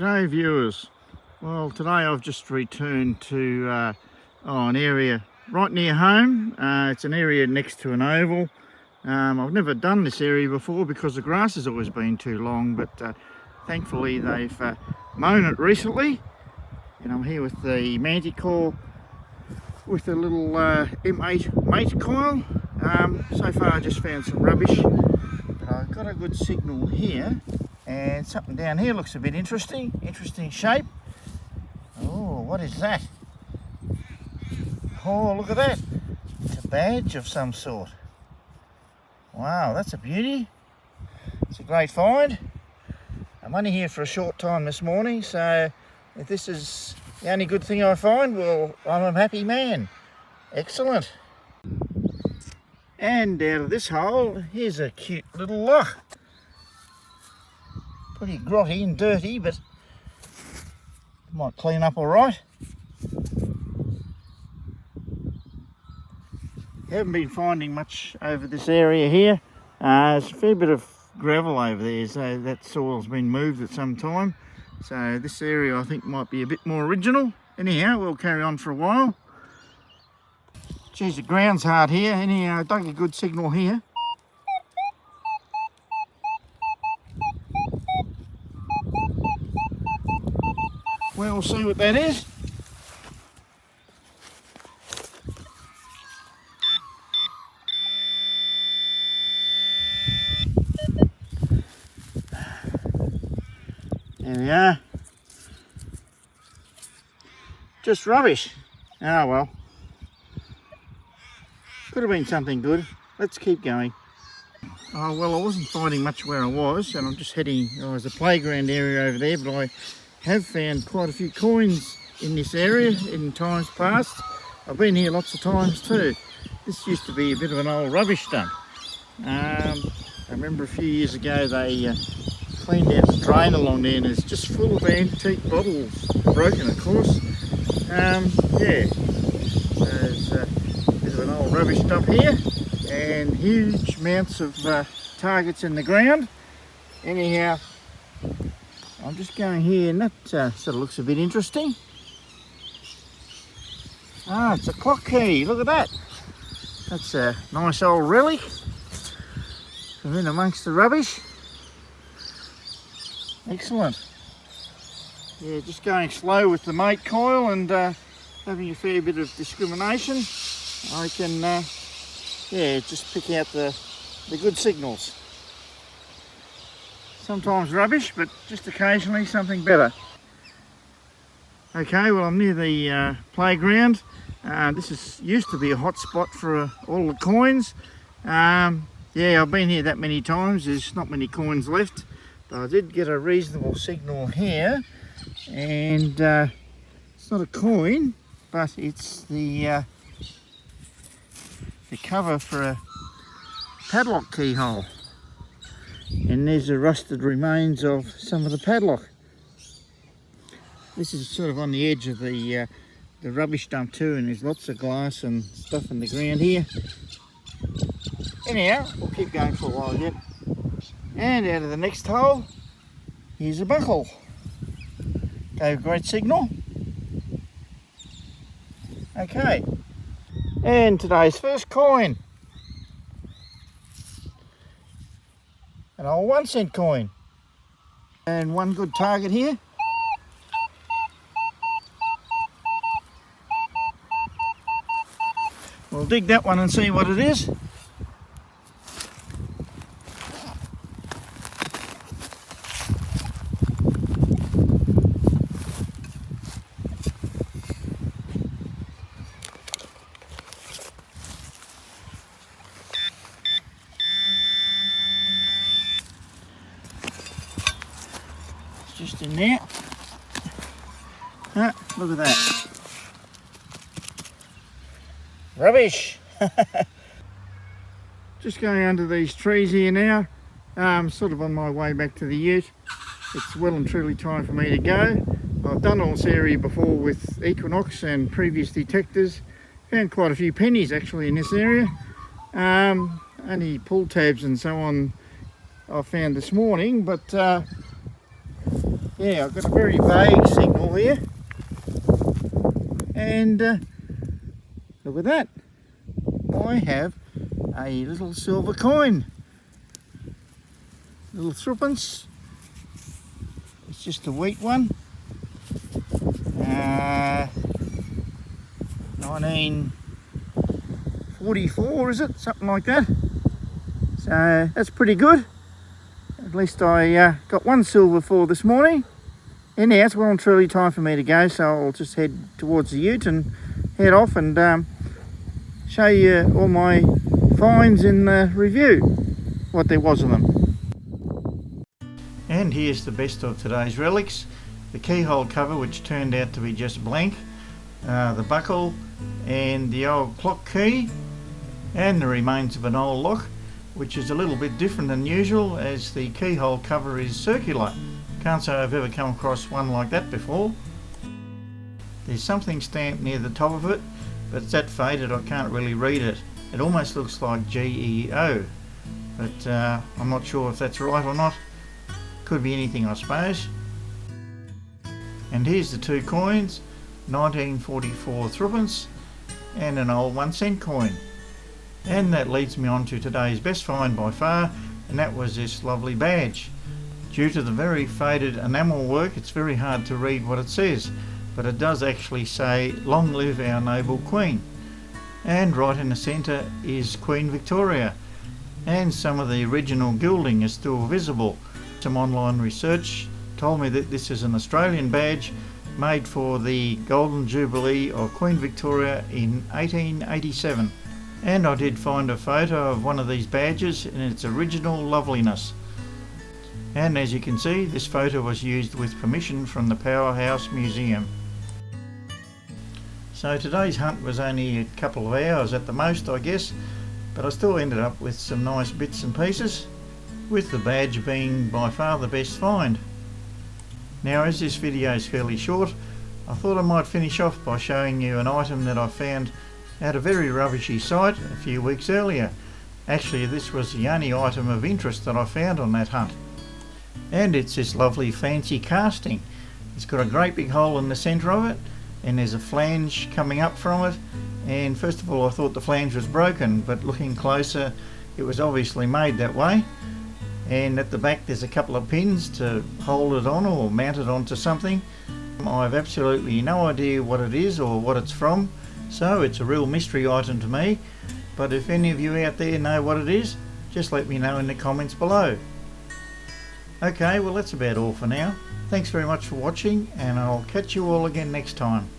G'day viewers. Well, today I've just returned to an area right near home. It's an area next to an oval. I've never done this area before because the grass has always been too long, but thankfully they've mown it recently, and I'm here with the Manticore with a little M8 mate coil. So far I just found some rubbish, but I've got a good signal here. And something down here looks a bit interesting shape. Oh, what is that? Oh, look at that. It's a badge of some sort. Wow, that's a beauty. It's a great find. I'm only here for a short time this morning, so if this is the only good thing I find, well, I'm a happy man. Excellent. And out of this hole, here's a cute little loch. Pretty grotty and dirty, but might clean up all right. Haven't been finding much over this area here. There's a fair bit of gravel over there, so that soil's been moved at some time. So this area I think might be a bit more original. Anyhow, we'll carry on for a while. Geez, the ground's hard here. Anyhow, I dug a good signal here. Well, we'll see what that is. There we are. Just rubbish. Oh well. Could have been something good. Let's keep going. Oh well, I wasn't finding much where I was, and I'm just heading. Oh, there's a playground area over there, but I have found quite a few coins in this area in times past. I've been here lots of times too. This used to be a bit of an old rubbish dump. I remember a few years ago they cleaned out the drain along there, and it's just full of antique bottles, broken of course. Yeah, there's a bit of an old rubbish dump here, and huge amounts of targets in the ground. Anyhow, I'm just going here, and that sort of looks a bit interesting. Ah, it's a clock key, look at that. That's a nice old relic from in amongst the rubbish. Excellent. Yeah, just going slow with the mate coil and having a fair bit of discrimination. I can, yeah, just pick out the good signals. Sometimes rubbish, but just occasionally something better. Okay, well I'm near the playground. This used to be a hot spot for all the coins. Yeah, I've been here that many times. There's not many coins left, but I did get a reasonable signal here, and it's not a coin, but it's the cover for a padlock keyhole. And there's the rusted remains of some of the padlock. This is sort of on the edge of the rubbish dump too, and there's lots of glass and stuff in the ground here. Anyhow, we'll keep going for a while yet. And out of the next hole, here's a buckle. Gave a great signal. Okay, and today's first coin. An old 1 cent coin. And one good target here. We'll dig that one and see what it is. Just in there. Look at that. Rubbish. Just going under these trees here now. Sort of on my way back to the ute. It's well and truly time for me to go. I've done all this area before with Equinox and previous detectors. Found quite a few pennies actually in this area. Only pull tabs and so on I found this morning, but yeah, I've got a very vague signal here. And look at that. I have a little silver coin. Little threepence. It's just a wheat one. 1944, is it? Something like that. So that's pretty good. At least I got one silver for this morning. Anyhow, it's well and truly time for me to go, so I'll just head towards the ute and head off and show you all my finds in the review, what there was of them. And here's the best of today's relics. The keyhole cover, which turned out to be just blank, the buckle and the old clock key, and the remains of an old lock, which is a little bit different than usual as the keyhole cover is circular. Can't say I've ever come across one like that before. There's something stamped near the top of it, but it's that faded I can't really read it. It almost looks like GEO, but I'm not sure if that's right or not. Could be anything, I suppose. And here's the two coins, 1944 threepence and an old 1 cent coin. And that leads me on to today's best find by far, and that was this lovely badge. Due to the very faded enamel work, it's very hard to read what it says, but it does actually say, "Long live our noble Queen." And right in the centre is Queen Victoria, and some of the original gilding is still visible. Some online research told me that this is an Australian badge made for the Golden Jubilee of Queen Victoria in 1887. And I did find a photo of one of these badges in its original loveliness. And as you can see, this photo was used with permission from the Powerhouse Museum. So today's hunt was only a couple of hours at the most, I guess, but I still ended up with some nice bits and pieces, with the badge being by far the best find. Now, as this video is fairly short, I thought I might finish off by showing you an item that I found at a very rubbishy site a few weeks earlier. Actually, this was the only item of interest that I found on that hunt. And it's this lovely fancy casting. It's got a great big hole in the centre of it, and there's a flange coming up from it. And first of all I thought the flange was broken, but looking closer it was obviously made that way. And at the back there's a couple of pins to hold it on or mount it onto something. I've absolutely no idea what it is or what it's from, so it's a real mystery item to me. But if any of you out there know what it is, just let me know in the comments below. Okay, well that's about all for now. Thanks very much for watching, and I'll catch you all again next time.